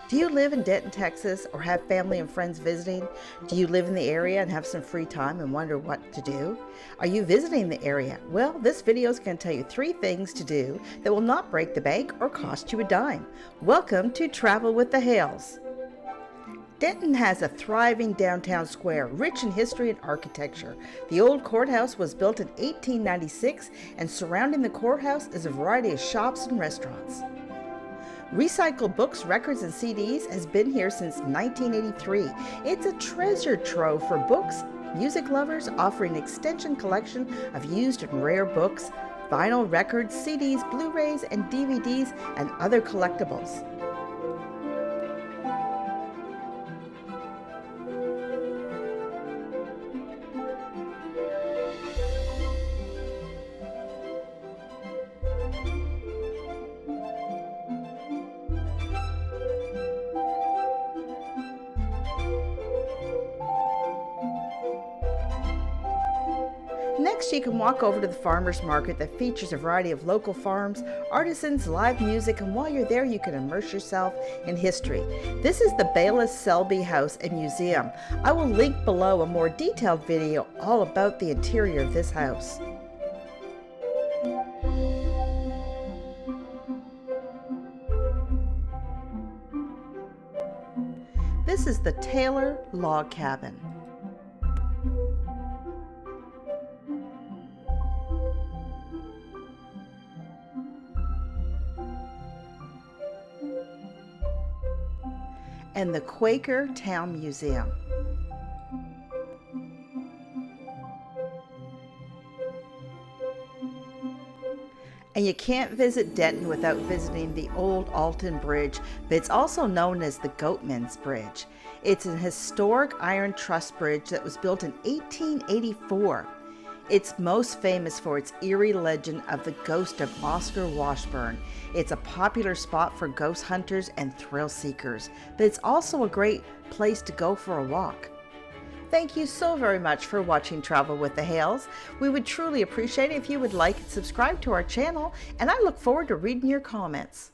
Do you live in Denton, Texas, or have family and friends visiting? Do you live in the area and have some free time and wonder what to do? Are you visiting the area? Well, this video is going to tell you 3 things to do that will not break the bank or cost you a dime. Welcome to Travel with the Hales. Denton has a thriving downtown square, rich in history and architecture. The old courthouse was built in 1896, and surrounding the courthouse is a variety of shops and restaurants. Recycled books, records, and CDs has been here since 1983. It's a treasure trove for books, music lovers, offering an extension collection of used and rare books, vinyl records, CDs, Blu-rays, and DVDs, and other collectibles. Next, you can walk over to the farmers market that features a variety of local farms, artisans, live music, and while you're there, you can immerse yourself in history. This is the Bayless Selby House and Museum. I will link below a more detailed video all about the interior of this house. This is the Taylor Log Cabin. And the Quaker Town Museum. And you can't visit Denton without visiting the old Alton Bridge, but it's also known as the Goatman's Bridge. It's an historic iron truss bridge that was built in 1884. It's most famous for its eerie legend of the ghost of Oscar Washburn. It's a popular spot for ghost hunters and thrill seekers, but it's also a great place to go for a walk. Thank you so very much for watching Travel with the Hales. We would truly appreciate it if you would like and subscribe to our channel, and I look forward to reading your comments.